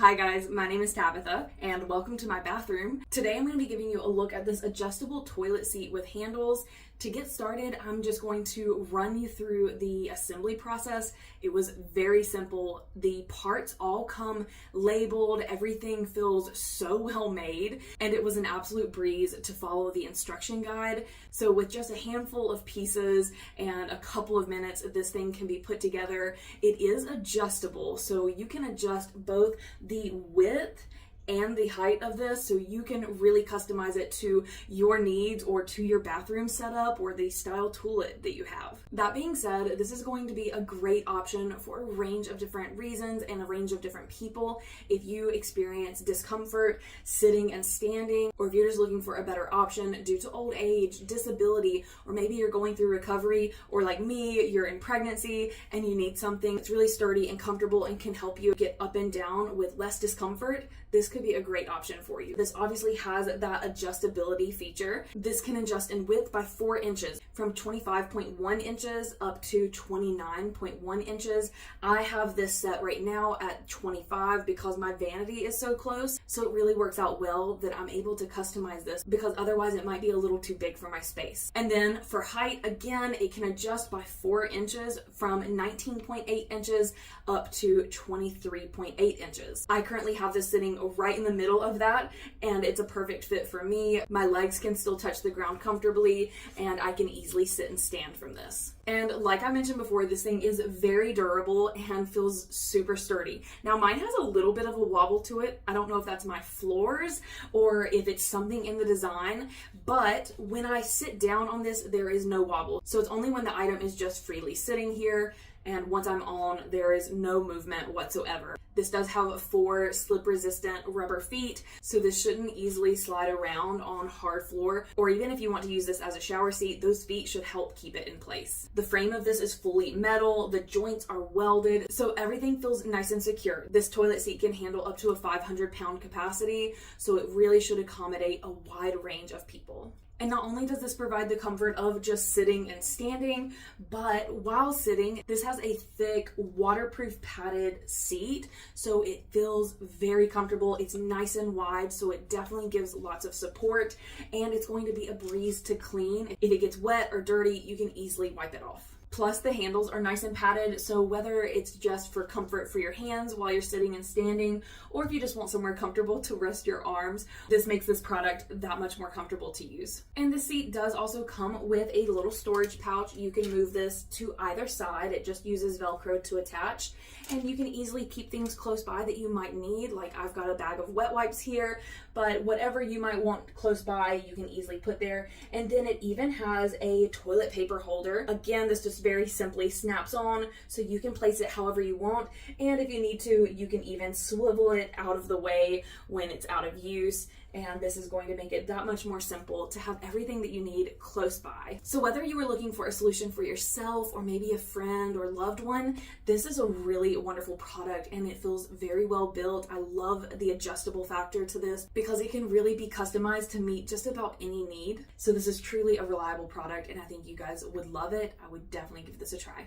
Hi guys, my name is Tabitha and welcome to my bathroom. Today I'm going to be giving you a look at this adjustable toilet seat with handles. To get started, I'm just going to run you through the assembly process. It was very simple. The parts all come labeled, everything feels so well made, and it was an absolute breeze to follow the instruction guide. So with just a handful of pieces and a couple of minutes, this thing can be put together. It is adjustable, so you can adjust both the width and the height of this, so you can really customize it to your needs or to your bathroom setup or the style toilet that you have. That being said, this is going to be a great option for a range of different reasons and a range of different people. If you experience discomfort sitting and standing, or if you're just looking for a better option due to old age, disability, or maybe you're going through recovery, or like me, you're in pregnancy and you need something that's really sturdy and comfortable and can help you get up and down with less discomfort, this could be a great option for you. This obviously has that adjustability feature. This can adjust in width by 4 inches, from 25.1 inches up to 29.1 inches. I have this set right now at 25 because my vanity is so close. So it really works out well that I'm able to customize this, because otherwise it might be a little too big for my space. And then for height, again, it can adjust by 4 inches, from 19.8 inches up to 23.8 inches. I currently have this sitting right in the middle of that, and it's a perfect fit for me. My legs can still touch the ground comfortably, and I can easily sit and stand from this. And like I mentioned before, this thing is very durable and feels super sturdy. Now mine has a little bit of a wobble to it. I don't know if that's my floors or if it's something in the design, but when I sit down on this, there is no wobble. So it's only when the item is just freely sitting here, and once I'm on, there is no movement whatsoever. This does have 4 slip-resistant rubber feet, so this shouldn't easily slide around on hard floor, or even if you want to use this as a shower seat, those feet should help keep it in place. The frame of this is fully metal, the joints are welded, so everything feels nice and secure. This toilet seat can handle up to a 500-pound capacity, so it really should accommodate a wide range of people. And not only does this provide the comfort of just sitting and standing, but while sitting, this has a thick waterproof padded seat, so it feels very comfortable. It's nice and wide, so it definitely gives lots of support, and it's going to be a breeze to clean. If it gets wet or dirty, you can easily wipe it off. Plus the handles are nice and padded, so whether it's just for comfort for your hands while you're sitting and standing, or if you just want somewhere comfortable to rest your arms, this makes this product that much more comfortable to use. And the seat does also come with a little storage pouch. You can move this to either side. It just uses Velcro to attach, and you can easily keep things close by that you might need. Like I've got a bag of wet wipes here, but whatever you might want close by, you can easily put there. And then it even has a toilet paper holder. Again, this just very simply snaps on, so you can place it however you want, and if you need to, you can even swivel it out of the way when it's out of use, and this is going to make it that much more simple to have everything that you need close by. So whether you were looking for a solution for yourself or maybe a friend or loved one, this is a really wonderful product, and it feels very well built. I love the adjustable factor to this because it can really be customized to meet just about any need. So this is truly a reliable product, and I think you guys would love it. I would definitely give this a try.